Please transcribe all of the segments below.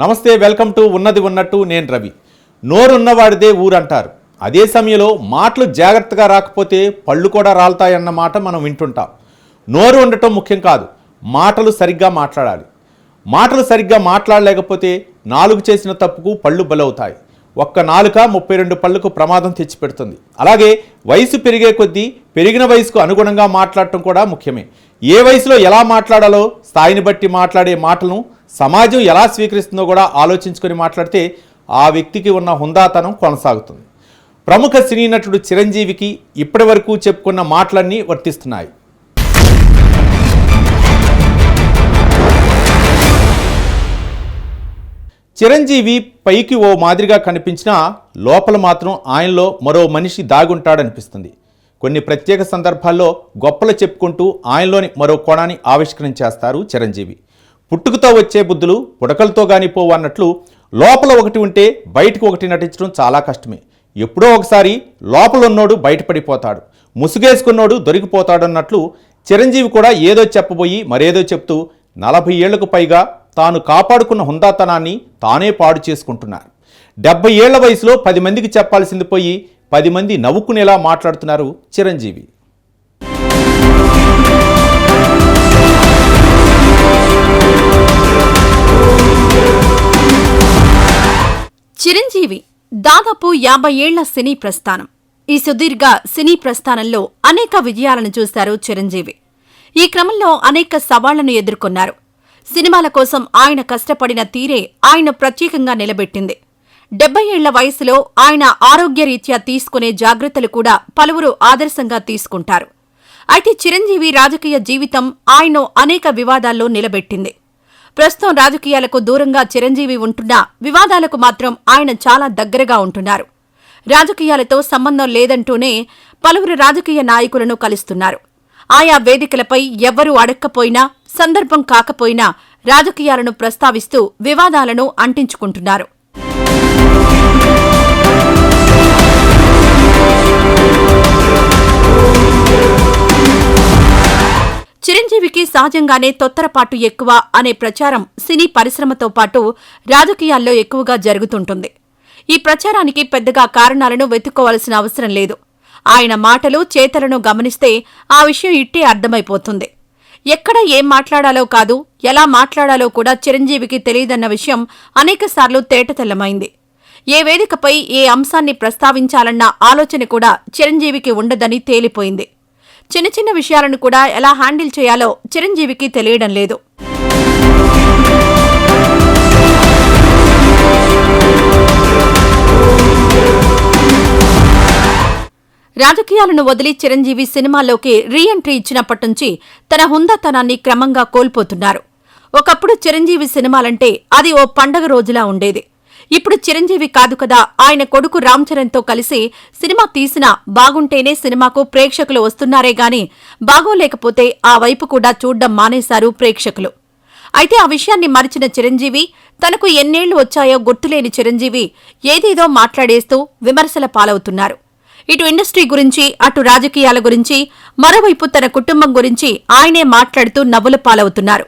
నమస్తే, welcome to ఉన్నది ఉన్నట్టు. నేను రవి. నోరున్నవాడిదే ఊరంటారు. అదే సమయంలో మాటలు జాగ్రత్తగా రాకపోతే పళ్ళు కూడా రాలుతాయన్న మాట మనం వింటుంటాం. నోరు ఉండటం ముఖ్యం కాదు, మాటలు సరిగ్గా మాట్లాడాలి. మాటలు సరిగ్గా మాట్లాడలేకపోతే నాలుగు చేసిన తప్పుకు పళ్ళు బలవుతాయి. ఒక్క నాలుక 32 పళ్ళకు ప్రమాదం తెచ్చిపెడుతుంది. అలాగే వయసు పెరిగే కొద్దీ పెరిగిన వయసుకు అనుగుణంగా మాట్లాడటం కూడా ముఖ్యమే. ఏ వయసులో ఎలా మాట్లాడాలో, స్థాయిని బట్టి మాట్లాడే మాటలను సమాజం ఎలా స్వీకరిస్తుందో కూడా ఆలోచించుకొని మాట్లాడితే ఆ వ్యక్తికి ఉన్న హుందాతనం కొనసాగుతుంది. ప్రముఖ సినీ నటుడు చిరంజీవికి ఇప్పటి వరకు చెప్పుకున్న మాటలన్నీ వర్తిస్తున్నాయి. చిరంజీవి పైకి ఓ మాదిరిగా కనిపించినా లోపల మాత్రం ఆయనలో మరో మనిషి దాగుంటాడనిపిస్తుంది. కొన్ని ప్రత్యేక సందర్భాల్లో గొప్పలు చెప్పుకుంటూ ఆయనలోని మరో కోణాన్ని ఆవిష్కరించేస్తారు చిరంజీవి. పుట్టుకతో వచ్చే బుద్ధులు పుడకలతో గాని పోవు అన్నట్లు లోపల ఒకటి ఉంటే బయటకు ఒకటి నటించడం చాలా కష్టమే. ఎప్పుడో ఒకసారి లోపలున్నోడు బయటపడిపోతాడు, ముసుగేసుకున్నోడు దొరికిపోతాడన్నట్లు చిరంజీవి కూడా ఏదో చెప్పబోయి మరేదో చెప్తూ 40 ఏళ్లకు పైగా తాను కాపాడుకున్న హుందాతనాన్ని తానే పాడు చేసుకుంటున్నారు. 70 ఏళ్ల వయసులో 10 మందికి చెప్పాల్సింది పోయి 10 మంది నవ్వుకునేలా మాట్లాడుతున్నారు చిరంజీవి. చిరంజీవి దాదాపు 50 ఏళ్ల సినీ ప్రస్థానం. ఈ సుదీర్ఘ సినీ ప్రస్థానంలో అనేక విజయాలను చూశారు చిరంజీవి. ఈ క్రమంలో అనేక సవాళ్లను ఎదుర్కొన్నారు. సినిమాల కోసం ఆయన కష్టపడిన తీరే ఆయన ప్రత్యేకంగా నిలబెట్టింది. 70 ఏళ్ల వయసులో ఆయన ఆరోగ్యరీత్యా తీసుకునే జాగ్రత్తలు కూడా పలువురు ఆదర్శంగా తీసుకుంటారు. అయితే చిరంజీవి రాజకీయ జీవితం ఆయన్ను అనేక వివాదాల్లో నిలబెట్టింది. ప్రస్తుతం రాజకీయాలకు దూరంగా చిరంజీవి ఉంటున్నా వివాదాలకు మాత్రం ఆయన చాలా దగ్గరగా ఉంటున్నారు. రాజకీయాలతో సంబంధం లేదంటూనే పలువురు రాజకీయ నాయకులను కలుస్తున్నారు. ఆయా వేదికలపై ఎవ్వరూ అడక్కపోయినా, సందర్భం కాకపోయినా రాజకీయాలను ప్రస్తావిస్తూ వివాదాలను అంటించుకుంటున్నారు. చిరంజీవికి సహజంగానే తొత్తరపాటు ఎక్కువ అనే ప్రచారం సినీ పరిశ్రమతో పాటు రాజకీయాల్లో ఎక్కువగా జరుగుతుంటుంది. ఈ ప్రచారానికి పెద్దగా కారణాలను వెతుక్కోవాల్సిన అవసరం లేదు. ఆయన మాటలు, చేతలను గమనిస్తే ఆ విషయం ఇట్టే అర్థమైపోతుంది. ఎక్కడ ఏం మాట్లాడాలో కాదు, ఎలా మాట్లాడాలో కూడా చిరంజీవికి తెలియదన్న విషయం అనేకసార్లు తేటతెల్లమైంది. ఏ వేదికపై ఏ అంశాన్ని ప్రస్తావించాలన్న ఆలోచన కూడా చిరంజీవికి ఉండదని తేలిపోయింది. చిన్న చిన్న విషయాలను కూడా ఎలా హ్యాండిల్ చేయాలో చిరంజీవికి తెలియడం లేదు. రాజకీయాలను వదిలి చిరంజీవి సినిమాల్లోకి రీఎంట్రీ ఇచ్చినప్పటి నుంచి తన హుందాతనాన్ని క్రమంగా కోల్పోతున్నారు. ఒకప్పుడు చిరంజీవి సినిమాలంటే అది ఓ పండగ రోజులా ఉండేది. ఇప్పుడు చిరంజీవి కాదు కదా, ఆయన కొడుకు రామ్ చరణ్తో కలిసి సినిమా తీసినా బాగుంటేనే సినిమాకు ప్రేక్షకులు వస్తున్నారే గాని బాగోలేకపోతే ఆ వైపు కూడా చూడ్డం మానేశారు ప్రేక్షకులు. అయితే ఆ విషయాన్ని మరిచిన చిరంజీవి, తనకు ఎన్నేళ్లు వచ్చాయో గుర్తులేని చిరంజీవి ఏదేదో మాట్లాడేస్తూ విమర్శల పాలవుతున్నారు. ఇటు ఇండస్ట్రీ గురించి, అటు రాజకీయాల గురించి, మరోవైపు తన కుటుంబం గురించి ఆయనే మాట్లాడుతూ నవ్వుల పాలవుతున్నారు.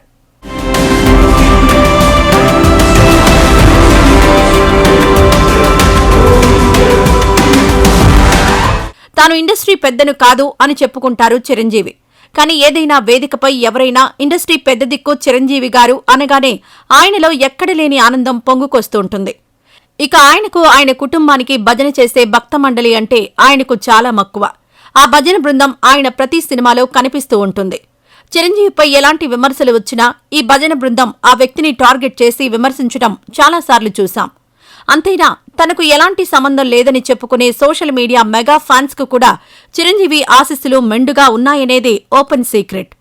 తాను ఇండస్ట్రీ పెద్దను కాదు అని చెప్పుకుంటారు చిరంజీవి. కానీ ఏదైనా వేదికపై ఎవరైనా ఇండస్ట్రీ పెద్ద దిక్కు చిరంజీవి గారు అనగానే ఆయనలో ఎక్కడలేని ఆనందం పొంగుకొస్తూ ఉంటుంది. ఇక ఆయనకు, ఆయన కుటుంబానికి భజన చేసే భక్త మండలి అంటే ఆయనకు చాలా మక్కువ. ఆ భజన బృందం ఆయన ప్రతి సినిమాలో కనిపిస్తూ ఉంటుంది. చిరంజీవిపై ఎలాంటి విమర్శలు వచ్చినా ఈ భజన బృందం ఆ వ్యక్తిని టార్గెట్ చేసి విమర్శించడం చాలాసార్లు చూశాం. అంతేనా, తనకు ఎలాంటి సంబంధం లేదని చెప్పుకునే సోషల్ మీడియా మెగా ఫ్యాన్స్ కు కూడా చిరంజీవి ఆశీస్సులు మెండుగా ఉన్నాయనేది ఓపెన్ సీక్రెట్.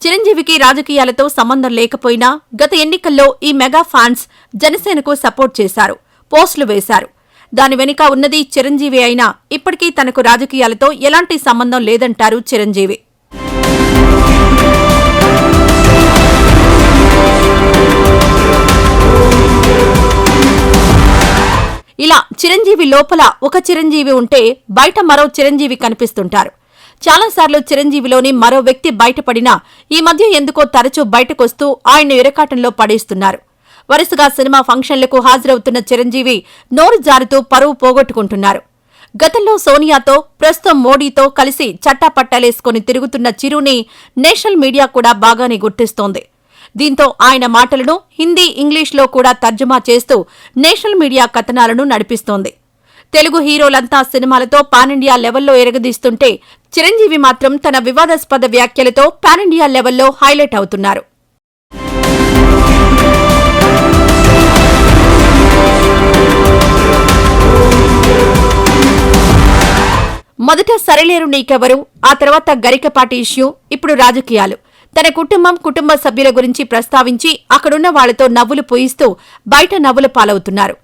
చిరంజీవికి రాజకీయాలతో సంబంధం లేకపోయినా గత ఎన్నికల్లో ఈ మెగా ఫ్యాన్స్ జనసేనకు సపోర్ట్ చేశారు, పోస్టులు వేశారు. దాని వెనుక ఉన్నది చిరంజీవి అయినా ఇప్పటికీ తనకు రాజకీయాలతో ఎలాంటి సంబంధం లేదంటారు చిరంజీవి. ఇలా చిరంజీవి లోపల ఒక చిరంజీవి ఉంటే బయట మరో చిరంజీవి కనిపిస్తుంటారు. చాలాసార్లు చిరంజీవిలోని మరో వ్యక్తి బయటపడినా ఈ మధ్య ఎందుకో తరచూ బయటకొస్తూ ఆయన్ను ఇరకాటంలో పడేస్తున్నారు. వరుసగా సినిమా ఫంక్షన్లకు హాజరవుతున్న చిరంజీవి నోరు జారుతూ పరువు పోగొట్టుకుంటున్నారు. గతంలో సోనియాతో, ప్రస్తుతం మోడీతో కలిసి చట్టాపట్టాలేసుకుని తిరుగుతున్న చిరుని నేషనల్ మీడియా కూడా బాగానే గుర్తిస్తోంది. దీంతో ఆయన మాటలను హిందీ, ఇంగ్లీష్లో కూడా తర్జుమా చేస్తూ నేషనల్ మీడియా కథనాలను నడిపిస్తోంది. తెలుగు హీరోలంతా సినిమాలతో పాన్ ఇండియా లెవెల్లో ఎరగదీస్తుంటే చిరంజీవి మాత్రం తన వివాదాస్పద వ్యాఖ్యలతో పాన్ ఇండియా లెవెల్లో హైలైట్ అవుతున్నారు. మొదట సరిలేరు నీకెవరు, ఆ తర్వాత గరికపాటి ఇష్యూ, ఇప్పుడు రాజకీయాలు. తన కుటుంబ సభ్యుల గురించి ప్రస్తావించి అక్కడున్న వాళ్లతో నవ్వులు పూయిస్తూ బయట నవ్వుల పాలవుతున్నారు.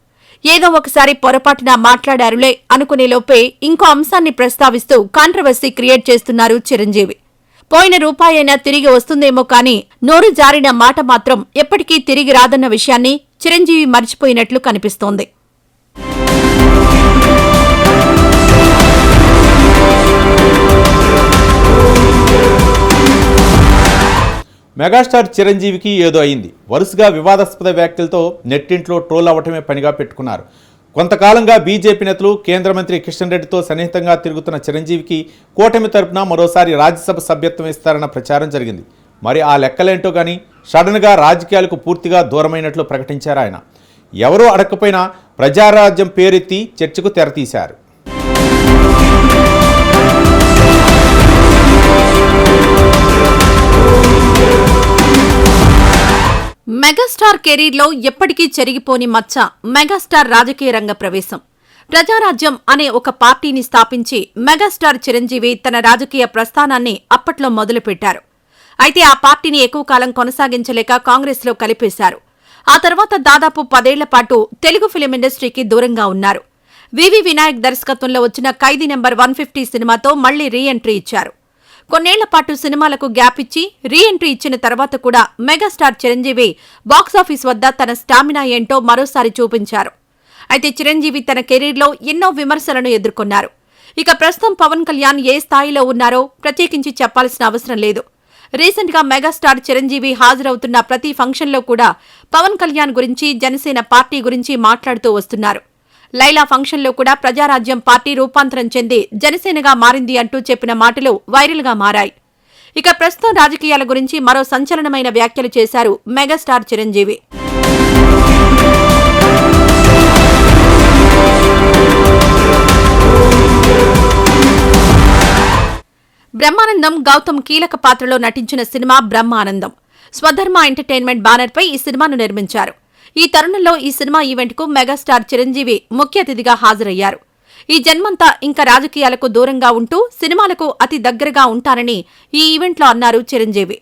ఏదో ఒకసారి పొరపాటున మాట్లాడారులే అనుకునేలోపే ఇంకో అంశాన్ని ప్రస్తావిస్తూ కాంట్రవర్సీ క్రియేట్ చేస్తున్నారు చిరంజీవి. పోయిన రూపాయైనా తిరిగి వస్తుందేమో కానీ నోరు జారిన మాట మాత్రం ఎప్పటికీ తిరిగి రాదన్న విషయాన్ని చిరంజీవి మర్చిపోయినట్లు కనిపిస్తోంది. మెగాస్టార్ చిరంజీవికి ఏదో అయింది. వరుసగా వివాదాస్పద వ్యాఖ్యలతో నెట్టింట్లో ట్రోల్ అవ్వటమే పనిగా పెట్టుకున్నారు. కొంతకాలంగా బీజేపీ నేతలు, కేంద్ర మంత్రి కిషన్ రెడ్డితో సన్నిహితంగా తిరుగుతున్న చిరంజీవికి కూటమి తరపున మరోసారి రాజ్యసభ సభ్యత్వం ఇస్తారన్న ప్రచారం జరిగింది. మరి ఆ లెక్కలేంటో కానీ సడన్గా రాజకీయాలకు పూర్తిగా దూరమైనట్లు ప్రకటించారు ఆయన. ఎవరూ అడగకపోయినా ప్రజారాజ్యం పేరెత్తి చర్చకు తెరతీశారు. మెగాస్టార్ కెరీర్లో ఎప్పటికీ చెరిగిపోని మచ్చ మెగాస్టార్ రాజకీయ రంగ ప్రవేశం. ప్రజారాజ్యం అనే ఒక పార్టీని స్థాపించి మెగాస్టార్ చిరంజీవి తన రాజకీయ ప్రస్థానాన్ని అప్పట్లో మొదలుపెట్టారు. అయితే ఆ పార్టీని ఎక్కువ కాలం కొనసాగించలేక కాంగ్రెస్లో కలిపేశారు. ఆ తర్వాత దాదాపు 10 ఏళ్ల పాటు తెలుగు ఫిలిం ఇండస్ట్రీకి దూరంగా ఉన్నారు. వివి వినాయక్ దర్శకత్వంలో వచ్చిన ఖైదీ నెంబర్ 150 సినిమాతో మళ్లీ రీ ఎంట్రీ ఇచ్చారు. కొన్నేళ్ల పాటు సినిమాలకు గ్యాప్ ఇచ్చి రీ ఎంట్రీ ఇచ్చిన తర్వాత కూడా మెగాస్టార్ చిరంజీవి బాక్సాఫీస్ వద్ద తన స్టామినా ఏంటో మరోసారి చూపించారు. అయితే చిరంజీవి తన కెరీర్లో ఎన్నో విమర్శలను ఎదుర్కొన్నారు. ఇక ప్రస్తుతం పవన్ కళ్యాణ్ ఏ స్థాయిలో ఉన్నారో ప్రత్యేకించి చెప్పాల్సిన అవసరం లేదు. రీసెంట్ గా మెగాస్టార్ చిరంజీవి హాజరవుతున్న ప్రతి ఫంక్షన్లో కూడా పవన్ కళ్యాణ్ గురించి, జనసేన పార్టీ గురించి మాట్లాడుతూ వస్తున్నారు. లైలా ఫంక్షన్లో కూడా ప్రజారాజ్యం పార్టీ రూపాంతరం చెంది జనసేనగా మారింది అంటూ చెప్పిన మాటలు వైరల్గా మారాయి. ఇక ప్రస్తుతం రాజకీయాల గురించి మరో సంచలనమైన వ్యాఖ్యలు చేశారు మెగాస్టార్ చిరంజీవి. బ్రహ్మానందం, గౌతమ్ కీలక పాత్రలో నటించిన సినిమా బ్రహ్మానందం. స్వధర్మ ఎంటర్టైన్మెంట్ బ్యానర్పై ఈ సినిమాను నిర్మించారు. ఈ తరుణంలో ఈ సినిమా ఈవెంట్కు మెగాస్టార్ చిరంజీవి ముఖ్య అతిథిగా హాజరయ్యారు. ఈ జన్మంతా ఇంకా రాజకీయాలకు దూరంగా ఉంటూ సినిమాలకు అతి దగ్గరగా ఉంటారని ఈ ఈవెంట్లో అన్నారు చిరంజీవి.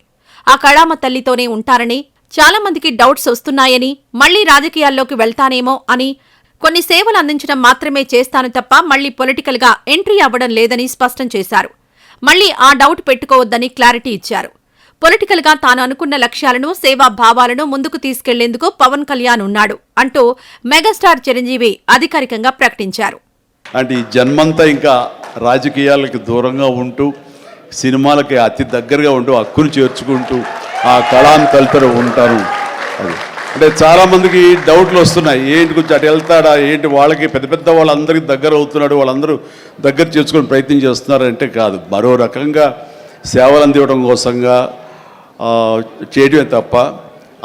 ఆ కళామ తల్లితోనే ఉంటారని, చాలా మందికి డౌట్స్ వస్తున్నాయని, మళ్లీ రాజకీయాల్లోకి వెళ్తానేమో అని, కొన్ని సేవలు అందించడం మాత్రమే చేస్తాను తప్ప మళ్లీ పొలిటికల్ గా ఎంట్రీ అవ్వడం లేదని స్పష్టం చేశారు. మళ్లీ ఆ డౌట్ పెట్టుకోవద్దని క్లారిటీ ఇచ్చారు. పొలిటికల్ గా తాను అనుకున్న లక్ష్యాలను, సేవా భావాలను ముందుకు తీసుకెళ్లేందుకు పవన్ కళ్యాణ్ ఉన్నాడు అంటూ మెగాస్టార్ చిరంజీవి అధికారికంగా ప్రకటించారు. అంటే ఈ జన్మంతా ఇంకా రాజకీయాలకు దూరంగా ఉంటూ, సినిమాలకి అతి దగ్గరగా ఉంటూ, హక్కును చేర్చుకుంటూ ఆ కళాను తలుపుతూ ఉంటారు. అది అంటే చాలామందికి డౌట్లు వస్తున్నాయి. ఏంటి కొంచెం అటు వెళ్తాడా ఏంటి, వాళ్ళకి పెద్ద పెద్ద వాళ్ళందరికీ దగ్గర అవుతున్నాడు, వాళ్ళందరూ దగ్గర చేసుకుని ప్రయత్నం చేస్తున్నారు అంటే కాదు, మరో రకంగా సేవలు అందివ్వడం కోసంగా చేయడమే తప్ప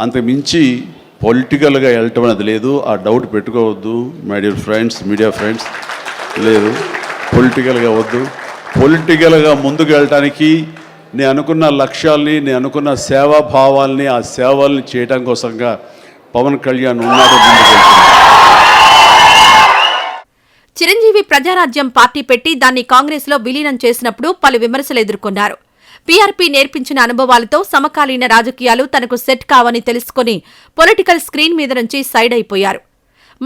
అంతకు మించి పొలిటికల్గా వెళ్ళటం అనేది లేదు. ఆ డౌట్ పెట్టుకోవద్దు my dear friends, media friends. లేదు, పొలిటికల్గా వద్దు. పొలిటికల్గా ముందుకు వెళ్ళటానికి నేను అనుకున్న లక్ష్యాల్ని, నేను అనుకున్న సేవాభావాల్ని, ఆ సేవల్ని చేయడం కోసంగా పవన్ కళ్యాణ్ ఉన్నాడు. చిరంజీవి ప్రజారాజ్యం పార్టీ పెట్టి దాన్ని కాంగ్రెస్లో విలీనం చేసినప్పుడు పలు విమర్శలు ఎదుర్కొన్నారు. పీఆర్పీ నేర్పించిన అనుభవాలతో సమకాలీన రాజకీయాలు తనకు సెట్ కావని తెలుసుకుని పొలిటికల్ స్క్రీన్ మీద నుంచి సైడ్ అయిపోయారు.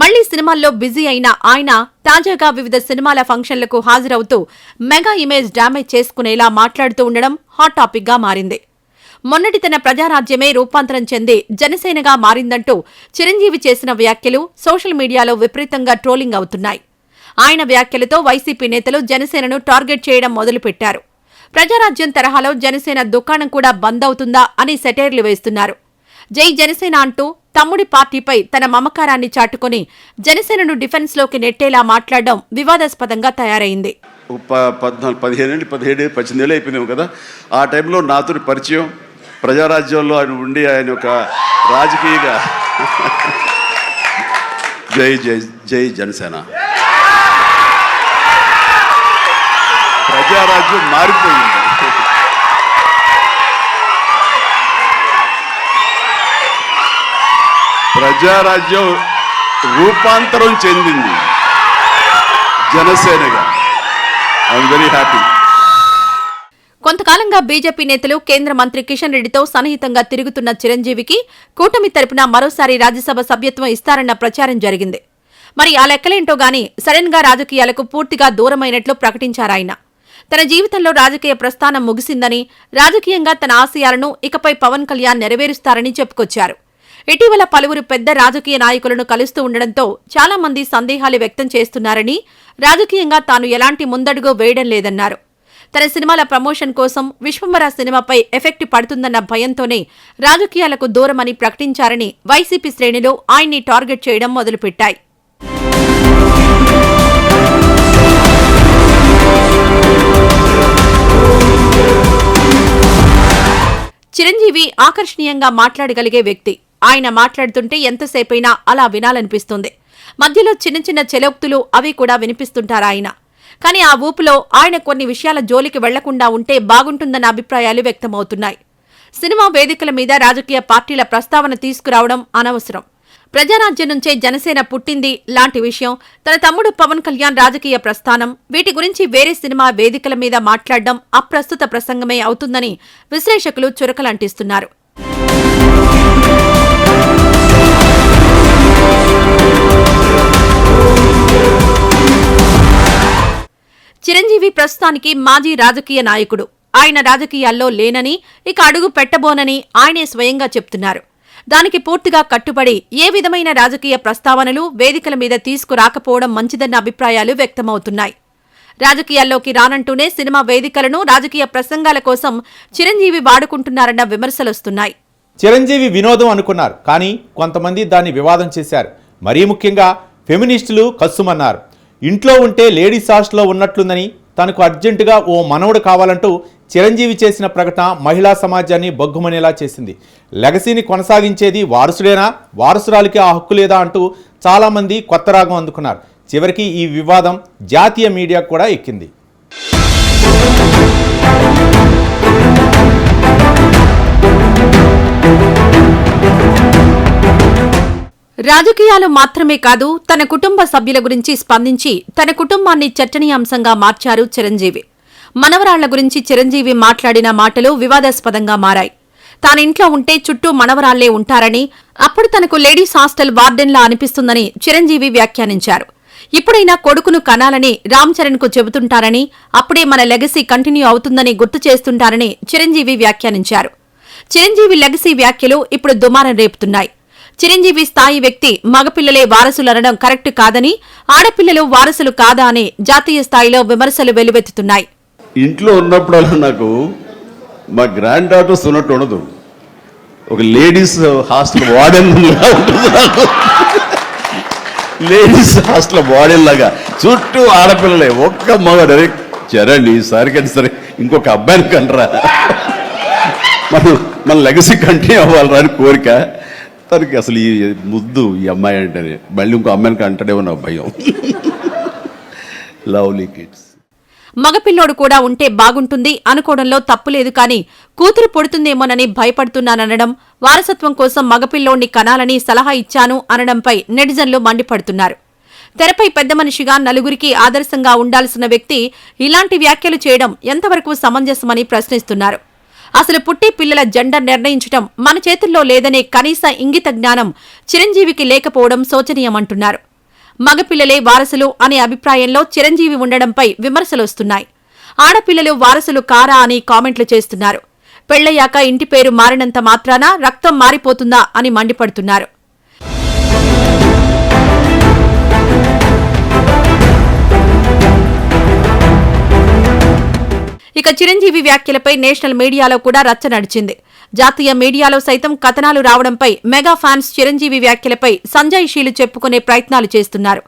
మళ్లీ సినిమాల్లో బిజీ అయిన ఆయన తాజాగా వివిధ సినిమాల ఫంక్షన్లకు హాజరవుతూ మెగా ఇమేజ్ డ్యామేజ్ చేసుకునేలా మాట్లాడుతూ ఉండడం హాట్ టాపిక్ గా మారింది. మొన్నటి తన ప్రజారాజ్యమే రూపాంతరం చెంది జనసేనగా మారిందంటూ చిరంజీవి చేసిన వ్యాఖ్యలు సోషల్ మీడియాలో విపరీతంగా ట్రోలింగ్ అవుతున్నాయి. ఆయన వ్యాఖ్యలతో వైసీపీ నేతలు జనసేనను టార్గెట్ చేయడం మొదలుపెట్టారు. ప్రజారాజ్యం తరహాలో జనసేన దుకాణం కూడా బంద్ అవుతుందా అని సెటైర్లు వేస్తున్నారు. జై జనసేన అంటూ తమ్ముడి పార్టీపై తన మమకారాన్ని చాటుకుని జనసేనను డిఫెన్స్లోకి నెట్టేలా మాట్లాడడం వివాదాస్పదంగా తయారైంది. 17 ఏళ్ళు అయిపోయిందేమో కదా. ఆ టైంలో నాతో పరిచయం, ప్రజారాజ్యంలో ఆయన ఉండి ఆయన ఒక రాజకీయగా జై జై జై జనసేన, ప్రజారాజ్యం మారిపోయింది. ప్రజారాజ్యం రూపాంతరం చెందింది జనసేనగా. I'm very happy. కొంతకాలంగా బీజేపీ నేతలు కేంద్ర మంత్రి కిషన్ రెడ్డితో సన్నిహితంగా తిరుగుతున్న చిరంజీవికి కూటమి తరపున మరోసారి రాజ్యసభ సభ్యత్వం ఇస్తారన్న ప్రచారం జరిగింది. మరి ఆ లెక్కలేంటో గాని సడన్ గా రాజకీయాలకు పూర్తిగా దూరమైనట్లు ప్రకటించారాయన. తన జీవితంలో రాజకీయ ప్రస్థానం ముగిసిందని, రాజకీయంగా తన ఆశయాలను ఇకపై పవన్ కళ్యాణ్ నెరవేరుస్తారని చెప్పుకొచ్చారు. ఇటీవల పలువురు పెద్ద రాజకీయ నాయకులను కలుస్తూ ఉండడంతో చాలా మంది సందేహాలు వ్యక్తం చేస్తున్నారని, రాజకీయంగా తాను ఎలాంటి ముందడుగు వేయడం లేదన్నారు. తన సినిమాల ప్రమోషన్ కోసం విశ్వంబర సినిమాపై ఎఫెక్ట్ పడుతుందన్న భయంతోనే రాజకీయాలకు దూరమని ప్రకటించారని వైసీపీ శ్రేణులు ఆయన్ని టార్గెట్ చేయడం మొదలుపెట్టాయి. చిరంజీవి ఆకర్షణీయంగా మాట్లాడగలిగే వ్యక్తి. ఆయన మాట్లాడుతుంటే ఎంతసేపైనా అలా వినాలనిపిస్తుంది. మధ్యలో చిన్న చిన్న చెలోక్తులు అవి కూడా వినిపిస్తుంటారాయన. కానీ ఆ ఊపులో ఆయన కొన్ని విషయాల జోలికి వెళ్లకుండా ఉంటే బాగుంటుందన్న అభిప్రాయాలు వ్యక్తమవుతున్నాయి. సినిమా వేదికల మీద రాజకీయ పార్టీల ప్రస్తావన తీసుకురావడం అనవసరం. ప్రజారాజ్యం నుంచే జనసేన పుట్టింది లాంటి విషయం, తన తమ్ముడు పవన్ కళ్యాణ్ రాజకీయ ప్రస్థానం, వీటి గురించి వేరే సినిమా వేదికల మీద మాట్లాడడం అప్రస్తుత ప్రసంగమే అవుతుందని విశ్లేషకులు చురకలంటిస్తున్నారు. చిరంజీవి ప్రస్తుతానికి మాజీ రాజకీయ నాయకుడు. ఆయన రాజకీయాల్లో లేనని, ఇక అడుగు పెట్టబోనని ఆయనే స్వయంగా చెప్తున్నారు. దానికి పూర్తిగా కట్టుబడి ఏ విధమైన రాజకీయ ప్రస్తావనలు వేదికల మీద తీసుకురాకపోవడం మంచిదన్న అభిప్రాయాలు వ్యక్తమవుతున్నాయి. రాజకీయాల్లోకి రానంటూనే సినిమా వేదికలను రాజకీయ ప్రసంగాల కోసం చిరంజీవి వాడుకుంటున్నారన్న విమర్శలొస్తున్నాయి. చిరంజీవి వినోదం అనుకున్నారు, కానీ కొంతమంది దాన్ని వివాదం చేశారు. మరీ ముఖ్యంగా ఫెమినిస్టులు కస్సుమన్నారు. ఇంట్లో ఉంటే లేడీస్ హాస్టల్లో ఉన్నట్లుందని, తనకు అర్జెంటుగా ఓ మనవడు కావాలంటూ చిరంజీవి చేసిన ప్రకటన మహిళా సమాజాన్ని బగ్గుమనేలా చేసింది. లెగసీని కొనసాగించేది వారసుడేనా, వారసురాలికి ఆ హక్కు లేదా అంటూ చాలామంది కొత్త రాగం అందుకున్నారు. చివరికి ఈ వివాదం జాతీయ మీడియా కూడా ఎక్కింది. రాజకీయాలు మాత్రమే కాదు, తన కుటుంబ సభ్యుల గురించి స్పందించి తన కుటుంబాన్ని చర్చనీయాంశంగా మార్చారు చిరంజీవి. మనవరాళ్ల గురించి చిరంజీవి మాట్లాడిన మాటలు వివాదాస్పదంగా మారాయి. తానింట్లో ఉంటే చుట్టూ మనవరాళ్లే ఉంటారని, అప్పుడు తనకు లేడీస్ హాస్టల్ వార్డెన్లా అనిపిస్తుందని చిరంజీవి వ్యాఖ్యానించారు. ఇప్పుడైనా కొడుకును కనాలని రామ్ చరణ్ కు చెబుతుంటారని, అప్పుడే మన లెగసీ కంటిన్యూ అవుతుందని గుర్తు చేస్తుంటారని చిరంజీవి వ్యాఖ్యానించారు. చిరంజీవి లెగసీ వ్యాఖ్యలు ఇప్పుడు దుమారం రేపుతున్నాయి. చిరంజీవి స్థాయి వ్యక్తి మగపిల్లలే వారసులనడం కరెక్ట్ కాదని, ఆడపిల్లలు వారసులు కాదా అని జాతీయ స్థాయిలో విమర్శలు వెల్లువెత్తుతున్నాయి. ఇంట్లో ఉన్నప్పుడల్లా నాకు మా గ్రాండ్ డాటర్స్ ఉన్నట్టు ఉండదు. ఒక లేడీస్ హాస్టల్ వార్డెన్ ఉంటుంది నాకు. లేడీస్ హాస్టల్ వార్డెన్ లాగా చుట్టూ ఆడపిల్లలే, ఒక్క మగ చరణ్ ఈసారికని సరే ఇంకొక అబ్బాయిని కంటరా, మన లెగసీ కంటిన్యూ అవ్వాలరా అని కోరిక. తనకి అసలు ఈ ముద్దు ఈ అమ్మాయి అంటేనే మళ్ళీ ఇంకో అమ్మాయికి అంటడేమో నా భయం. Lovely kids. మగపిల్లోడు కూడా ఉంటే బాగుంటుంది అనుకోవడంలో తప్పులేదు, కానీ కూతురు పుడుతుందేమోనని భయపడుతున్నాననడం, వారసత్వం కోసం మగపిల్లోణ్ణి కనాలని సలహా ఇచ్చాను అనడంపై నెటిజన్లు మండిపడుతున్నారు. తెరపై పెద్ద మనిషిగా నలుగురికి ఆదర్శంగా ఉండాల్సిన వ్యక్తి ఇలాంటి వ్యాఖ్యలు చేయడం ఎంతవరకు సమంజసమని ప్రశ్నిస్తున్నారు. అసలు పుట్టే పిల్లల జెండర్ నిర్ణయించడం మన చేతుల్లో లేదనే కనీస ఇంగిత జ్ఞానం చిరంజీవికి లేకపోవడం శోచనీయమంటున్నారు. మగపిల్లలే వారసులు అనే అభిప్రాయంలో చిరంజీవి ఉండడంపై విమర్శలొస్తున్నాయి. ఆడపిల్లలు వారసులు కారా అని కామెంట్లు చేస్తున్నారు. పెళ్లయ్యాక ఇంటి పేరు మారినంత మాత్రాన రక్తం మారిపోతుందా అని మండిపడుతున్నారు. ఇక చిరంజీవి వ్యాఖ్యలపై నేషనల్ మీడియాలో కూడా రచ్చ నడిచింది. జాతీయ మీడియాలో సైతం కథనాలు రావడంపై మెగా ఫ్యాన్స్ చిరంజీవి వ్యాఖ్యలపై సంజాయిషీలు చెప్పుకునే ప్రయత్నాలు చేస్తున్నారు.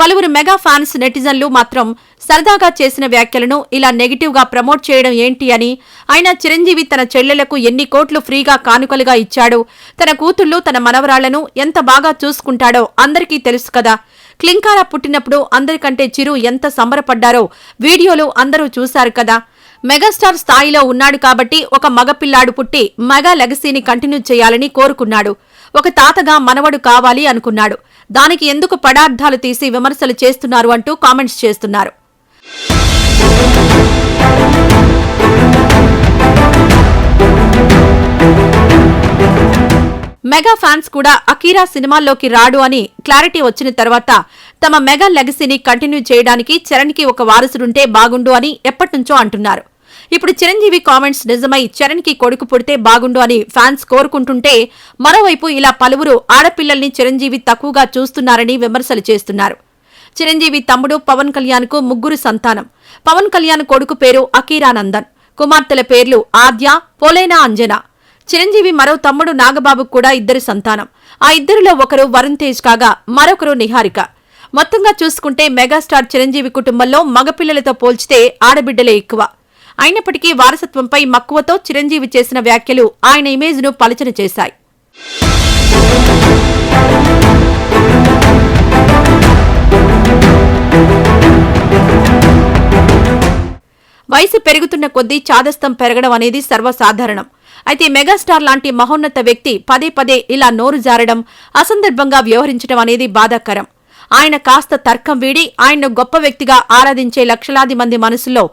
పలువురు మెగా ఫ్యాన్స్ నెటిజన్లు మాత్రం సరదాగా చేసిన వ్యాఖ్యలను ఇలా నెగిటివ్ గా ప్రమోట్ చేయడం ఏంటి అని, అయినా చిరంజీవి తన చెల్లెలకు ఎన్ని కోట్లు ఫ్రీగా కానుకలుగా ఇచ్చాడో, తన కూతుళ్లు తన మనవరాళ్లను ఎంత బాగా చూసుకుంటాడో అందరికీ తెలుసు కదా. క్లింకారా పుట్టినప్పుడు అందరికంటే చిరు ఎంత సంబరపడ్డారో వీడియోలు అందరూ చూశారు కదా. మెగాస్టార్ స్థాయిలో ఉన్నాడు కాబట్టి ఒక మగపిల్లాడు పుట్టి మెగా లెగసీని కంటిన్యూ చేయాలని కోరుకున్నాడు. ఒక తాతగా మనవడు కావాలి అనుకున్నాడు. దానికి ఎందుకు పదార్థాలు తీసి విమర్శలు చేస్తున్నారు అంటూ కామెంట్స్ చేస్తున్నారు. మెగా ఫ్యాన్స్ కూడా అకీరా సినిమాల్లోకి రాడు అని క్లారిటీ వచ్చిన తర్వాత తమ మెగా లెగసీని కంటిన్యూ చేయడానికి చరణ్కి ఒక వారసుడుంటే బాగుండు అని ఎప్పటినుంచో అంటున్నారు. ఇప్పుడు చిరంజీవి కామెంట్స్ నిజమై చరణ్కి కొడుకు పుడితే బాగుండు అని ఫ్యాన్స్ కోరుకుంటుంటే, మరోవైపు ఇలా పలువురు ఆడపిల్లల్ని చిరంజీవి తక్కువగా చూస్తున్నారని విమర్శలు చేస్తున్నారు. చిరంజీవి తమ్ముడు పవన్ కళ్యాణ్కు 3 సంతానం. పవన్ కళ్యాణ్ కొడుకు పేరు అకీరానందన్, కుమార్తెల పేర్లు ఆద్య, పోలేనా అంజనా. చిరంజీవి మరో తమ్ముడు నాగబాబుకు కూడా 2 సంతానం. ఆ ఇద్దరిలో ఒకరు వరుణ్ తేజ్ కాగా మరొకరు నిహారిక. మొత్తంగా చూసుకుంటే మెగాస్టార్ చిరంజీవి కుటుంబంలో మగపిల్లలతో పోల్చితే ఆడబిడ్డలే ఎక్కువ. అయినప్పటికీ వారసత్వంపై మక్కువతో చిరంజీవి చేసిన వ్యాఖ్యలు ఆయన ఇమేజ్ను పలచన చేశాయి. వయసు పెరుగుతున్న కొద్దీ చాదస్తం పెరగడం అనేది సర్వసాధారణం. అయితే మెగాస్టార్ లాంటి మహోన్నత వ్యక్తి పదే పదే ఇలా నోరు జారడం, అసందర్భంగా వ్యవహరించడం అనేది బాధాకరం. ఆయన కాస్త తర్కం వీడి ఆయన్ను గొప్ప వ్యక్తిగా ఆరాధించే లక్షలాది మంది మనసుల్లో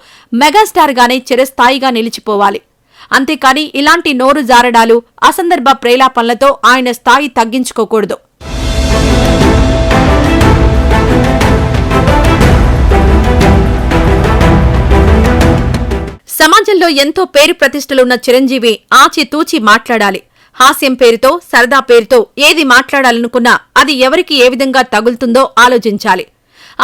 మెగాస్టార్ గానే చిరస్థాయిగా నిలిచిపోవాలి. అంతేకాని ఇలాంటి నోరు జారడాలు, అసందర్భ ప్రేలాపనలతో ఆయన స్థాయి తగ్గించుకోకూడదు. సమాజంలో ఎంతో పేరు ప్రతిష్టలున్న చిరంజీవి ఆచితూచి మాట్లాడాలి. హాస్యం పేరుతో, సరదా పేరుతో ఏది మాట్లాడాలనుకున్నా అది ఎవరికి ఏ విధంగా తగులుతుందో ఆలోచించాలి.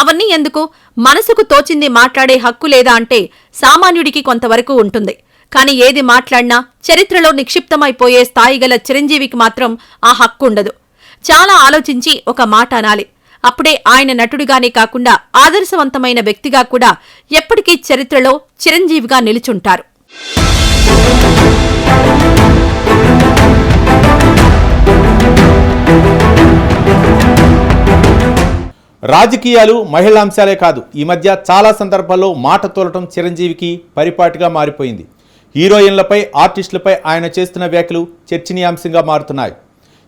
అవన్నీ ఎందుకు, మనసుకు తోచింది మాట్లాడే హక్కు లేదా అంటే సామాన్యుడికి కొంతవరకు ఉంటుంది. కాని ఏది మాట్లాడినా చరిత్రలో నిక్షిప్తమైపోయే స్థాయిగల చిరంజీవికి మాత్రం ఆ హక్కుండదు. చాలా ఆలోచించి ఒక మాట అనాలి. అప్పుడే ఆయన నటుడిగానే కాకుండా ఆదర్శవంతమైన వ్యక్తిగా కూడా ఎప్పటికీ చరిత్రలో చిరంజీవిగా నిలుచుంటారు. రాజకీయాలు, మహిళాంశాలే కాదు, ఈ మధ్య చాలా సందర్భాల్లో మాట తోలటం చిరంజీవికి పరిపాటిగా మారిపోయింది. హీరోయిన్లపై, ఆర్టిస్టులపై ఆయన చేస్తున్న వ్యాఖ్యలు చర్చనీయాంశంగా మారుతున్నాయి.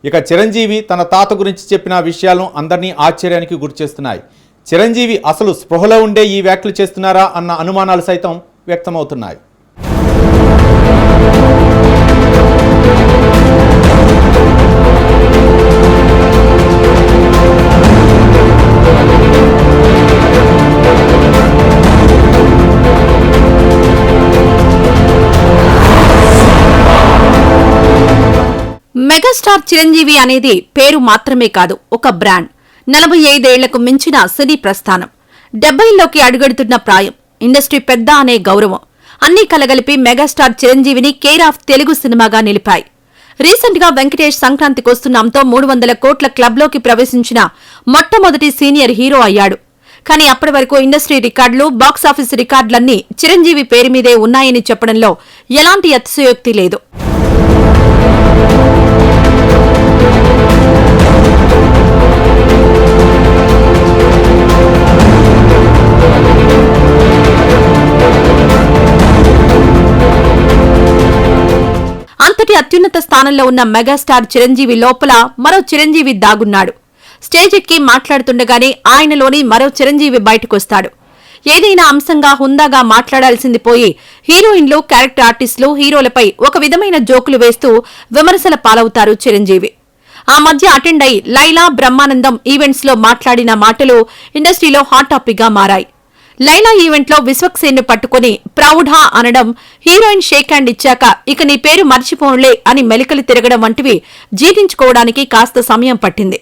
ఇక చిరంజీవి తన తాత గురించి చెప్పిన విషయాలను అందరినీ ఆశ్చర్యానికి గురిచేస్తున్నాయి. చిరంజీవి అసలు స్పృహలో ఉండే ఈ వ్యాఖ్యలు చేస్తున్నారా అన్న అనుమానాలు సైతం వ్యక్తమవుతున్నాయి. మెగాస్టార్ చిరంజీవి అనేది పేరు మాత్రమే కాదు, ఒక బ్రాండ్. 45 ఏళ్లకు మించిన సినీ ప్రస్థానం, 70లోకి అడుగడుతున్న ప్రాయం, ఇండస్ట్రీ పెద్ద అనే గౌరవం అన్నీ కలగలిపి మెగాస్టార్ చిరంజీవిని కేర్ ఆఫ్ తెలుగు సినిమాగా నిలిపాయి. రీసెంట్ గా వెంకటేష్ సంక్రాంతికొస్తున్నాంతో 300 కోట్ల క్లబ్లోకి ప్రవేశించిన మొట్టమొదటి సీనియర్ హీరో అయ్యాడు. కానీ అప్పటి వరకు ఇండస్ట్రీ రికార్డులు, బాక్సాఫీస్ రికార్డులన్నీ చిరంజీవి పేరు మీదే ఉన్నాయని చెప్పడంలో ఎలాంటి అతిశయోక్తి లేదు. అంతటి అత్యున్నత స్థానంలో ఉన్న మెగాస్టార్ చిరంజీవి లోపల మరో చిరంజీవి దాగున్నాడు. స్టేజ్ ఎక్కి మాట్లాడుతుండగానే ఆయనలోని మరో చిరంజీవి బయటకొస్తాడు. ఏదైనా అంశంగా హుందాగా మాట్లాడాల్సింది పోయి హీరోయిన్లు, క్యారెక్టర్ ఆర్టిస్టులు, హీరోలపై ఒక విధమైన జోకులు వేస్తూ విమర్శల పాలవుతారు చిరంజీవి. ఆ మధ్య అటెండ్ అయి లైలా, బ్రహ్మానందం ఈవెంట్స్ లో మాట్లాడిన మాటలు ఇండస్ట్రీలో హాట్ టాపిక్ గా మారాయి. లైలా ఈవెంట్లో విశ్వక్సేన్ ను పట్టుకుని ప్రౌఢా అనడం, హీరోయిన్ షేక్ హ్యాండ్ ఇచ్చాక ఇక నీ పేరు మర్చిపోనులే అని మెలికలు తిరగడం వంటివి జీర్ణించుకోవడానికి కాస్త సమయం పట్టింది.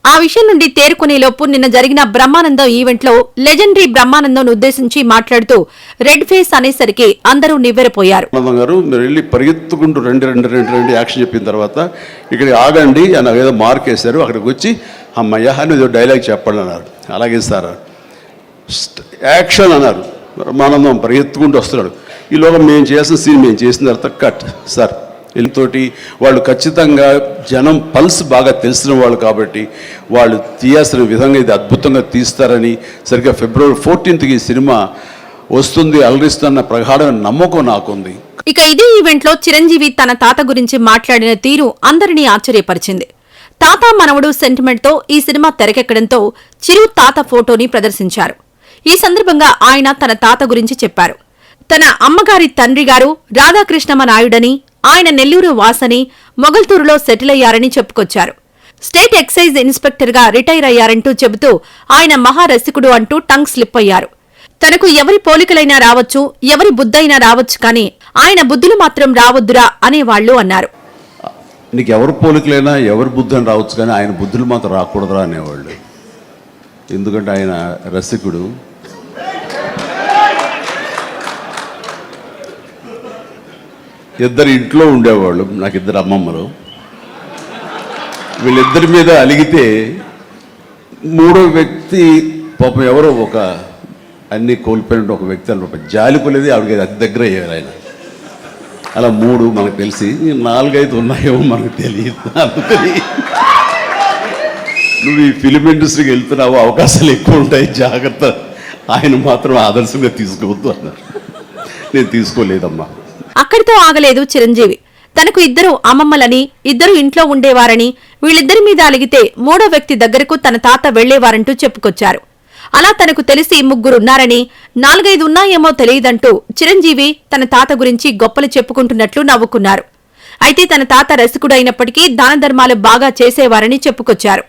ఆ విషయం నుండి తేరుకునేలోపు నిన్న జరిగిన బ్రహ్మానందం ఈవెంట్లో లెజెండరీ బ్రహ్మానందం ఉద్దేశించి మాట్లాడుతూ రెడ్ ఫేస్ అనేసరికి అందరూ నివ్వెరపోయారు. ఆనందం గారు మీరు వెళ్ళి పరిగెత్తుకుంటూ రెండు యాక్షన్ చెప్పిన తర్వాత ఇక్కడ ఆగండి అని ఏదో మార్క్ వేశారు. అక్కడికి వచ్చి అమ్మయ్య అని ఏదో డైలాగ్ చెప్పండి అన్నారు. అలాగే సార్ యాక్షన్ అన్నారు. బ్రహ్మానందం పరిగెత్తుకుంటూ వస్తున్నాడు. ఈలోగా మేము చేసిన సీన్ మేము చేసిన తర్వాత కట్ సార్ తోటి వాళ్ళు ఖచ్చితంగా జనం పల్స్ బాగా తెలిసిన వాళ్ళు కాబట్టి వాళ్ళు తీయాల్సిన విధంగా ఇది అద్భుతంగా తీస్తారని సరిగ్గా February 14th ఈ సినిమా వస్తుంది అలరిస్తున్న ప్రగాఢమైన నమ్మకం నాకుంది. ఇక ఇదే ఈవెంట్లో చిరంజీవి తన తాత గురించి మాట్లాడిన తీరు అందరినీ ఆశ్చర్యపరిచింది. తాత మనవడు సెంటిమెంట్ తో ఈ సినిమా తెరకెక్కడంతో చిరు తాత ఫోటోని ప్రదర్శించారు. ఈ సందర్భంగా ఆయన తన తాత గురించి చెప్పారు. తన అమ్మగారి తండ్రి గారు రాధాకృష్ణమ్మ నాయుడని, ఆయన నెల్లూరు వాసని, మొగల్తూరులో సెటిల్ అయ్యారని చెప్పుకొచ్చారు. స్టేట్ ఎక్సైజ్ ఇన్స్పెక్టర్ గా రిటైర్ అయ్యారంటూ చెబుతూ ఆయన మహారసికుడు అంటూ టంగ్ స్లిప్ అయ్యారు. తనకు ఎవరి పోలికలైనా రావచ్చు, ఎవరి బుద్ధైనా రావచ్చు, కానీ ఆయన బుద్ధులు మాత్రం రావద్దురా అనేవాళ్లు అన్నారు. నీకు ఎవరి పోలికలైనా ఎవరి బుద్ధి అని రావచ్చు, కానీ ఆయన బుద్ధులు మాత్రం రాకూడదురా అనేవాళ్ళు. ఎందుకంటే ఆయన రసికుడు. ఇద్దరు ఇంట్లో ఉండేవాళ్ళు, నాకు ఇద్దరు అమ్మమ్మలు. వీళ్ళిద్దరి మీద అలిగితే మూడో వ్యక్తి పాపం ఎవరో ఒక అన్ని కోల్పోయిన ఒక వ్యక్తి అన్నమాట జాలిపోలేదు. ఆవిడకి అతి దగ్గర అయ్యారు ఆయన. అలా 3 మనకు తెలిసి 4-5 ఉన్నాయేమో మనకు తెలియదు. అందుకని నువ్వు ఈ ఫిలిం ఇండస్ట్రీకి వెళ్తున్నావు, అవకాశాలు ఎక్కువ ఉంటాయి, జాగ్రత్త, ఆయన మాత్రం ఆదర్శంగా తీసుకోవద్దు అన్నారు. నేను తీసుకోలేదమ్మా. అక్కడితో ఆగలేదు చిరంజీవి. తనకు ఇద్దరు అమ్మమ్మలని, ఇద్దరు ఇంట్లో ఉండేవారని, వీళ్ళిద్దరి మీద అలిగితే మూడో వ్యక్తి దగ్గరకు తన తాత వెళ్లేవారంటూ చెప్పుకొచ్చారు. అలా తనకు తెలిసి 3 ఉన్నారని, 4-5 ఉన్నాయేమో తెలియదంటూ చిరంజీవి తన తాత గురించి గొప్పలు చెప్పుకుంటున్నట్లు నవ్వుకున్నారు. అయితే తన తాత రసికుడైనప్పటికీ దాన ధర్మాలు బాగా చేసేవారని చెప్పుకొచ్చారు.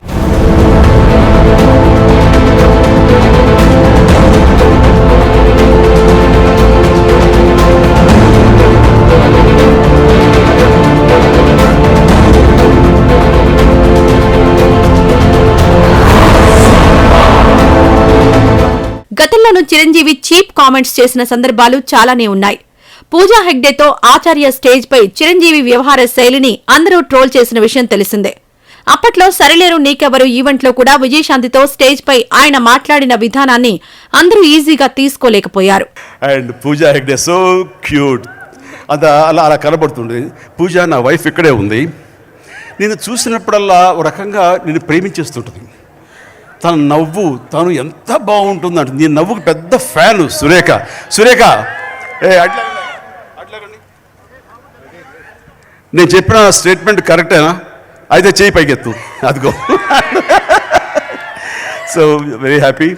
గతంలోనూ చిరంజీవి చీప్ కామెంట్స్ చేసిన సందర్భాలు చాలానే ఉన్నాయి. పూజా హెగ్డేతో ఆచార్య స్టేజ్ పై చిరంజీవి వ్యవహార శైలిని అందరూ ట్రోల్ చేసిన విషయం తెలిసిందే. అప్పట్లో సరిలేరు నీకెవరు ఈవెంట్లో కూడా విజయశాంతితో స్టేజ్ పై ఆయన మాట్లాడిన విధానాన్ని అందరూ ఈజీగా తీసుకోలేకపోయారు. And Pooja Hegde so cute, అలా అలా కనబడుతుంది. పూజ నా వైఫ్ ఇక్కడే ఉంది. నేను చూసినప్పుడల్లా ఒక రకంగా నేను ప్రేమించేస్తుంటుంది. తన నవ్వు తను ఎంత బాగుంటుందంట. నీ నవ్వుకి పెద్ద ఫ్యాను సురేఖ. నేను చెప్పిన స్టేట్మెంట్ కరెక్టేనా? అయితే చేయి పైకెత్తు. అదిగో. So very happy.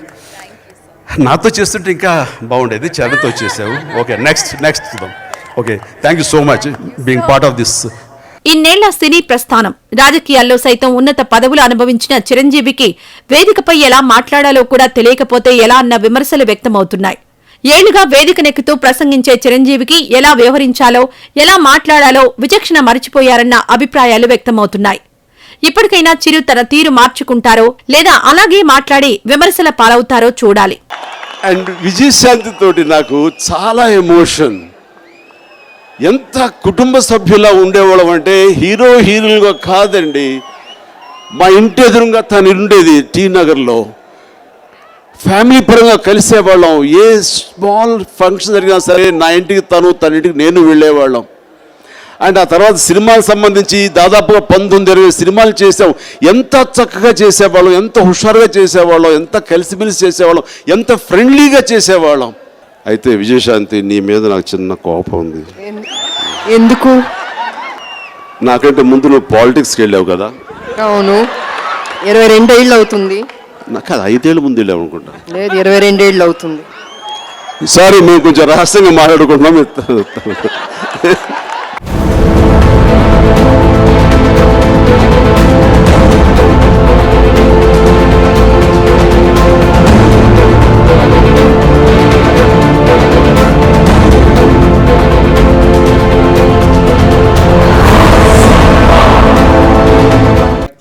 నాతో చేస్తుంటే ఇంకా బాగుండేది, చరణ్తో చేసావు. ఓకే, నెక్స్ట్ చూద్దాం. Okay, thank you so much being part of this. ఇన్నేళ్ల సినీ ప్రస్థానం, రాజకీయాల్లో సైతం ఉన్నత పదవులు అనుభవించిన చిరంజీవికి వేదికపై ఎలా మాట్లాడాలో కూడా తెలియకపోతే ఎలా అన్న విమర్శలు వ్యక్తమవుతున్నాయి. ఏళ్లుగా వేదికనెక్కుతూ ప్రసంగించే చిరంజీవికి ఎలా వ్యవహరించాలో, ఎలా మాట్లాడాలో విచక్షణ మరిచిపోయారన్న అభిప్రాయాలు వ్యక్తమవుతున్నాయి. ఇప్పటికైనా చిరు తన తీరు మార్చుకుంటారో లేదా అలాగే మాట్లాడి విమర్శల పాలవుతారో చూడాలి. అండ్ విజయశాంతి తోటి నాకు చాలా ఎమోషన్. ఎంత కుటుంబ సభ్యులా ఉండేవాళ్ళం అంటే హీరోలుగా కాదండి. మా ఇంటి ఎదురుగా తను ఉండేది టీ నగర్లో. ఫ్యామిలీ పరంగా కలిసేవాళ్ళం. ఏ స్మాల్ ఫంక్షన్ జరిగినా సరే నా ఇంటికి తన ఇంటికి నేను వెళ్ళేవాళ్ళం. అండ్ ఆ తర్వాత సినిమాలకు సంబంధించి దాదాపుగా 19-20 సినిమాలు చేసాం. ఎంత చక్కగా చేసేవాళ్ళం, ఎంత హుషారుగా చేసేవాళ్ళం, ఎంత కలిసిమెలిసి చేసేవాళ్ళం, ఎంత ఫ్రెండ్లీగా చేసేవాళ్ళం. అయితే విజయశాంతి, నీ మీద నాకు చిన్న కోపం ఉంది. ఎందుకు? నాకంటే ముందు నువ్వు పాలిటిక్స్కి వెళ్ళావు కదా. అవును, 22 ఏళ్ళు అవుతుంది. నాకు అది 5 ఏళ్ళ ముందు వెళ్ళావు అనుకుంటా. లేదు, 22 ఏళ్ళు అవుతుంది. సారీ, మేము కొంచెం రహస్యంగా మాట్లాడుకుంటున్నాం.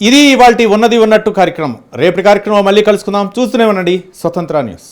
ఇది ఇవాల్టి ఉన్నది ఉన్నట్టు కార్యక్రమం. రేపటి కార్యక్రమం మళ్ళీ కలుసుకుందాం. చూస్తూనే ఉండండి స్వతంత్ర న్యూస్.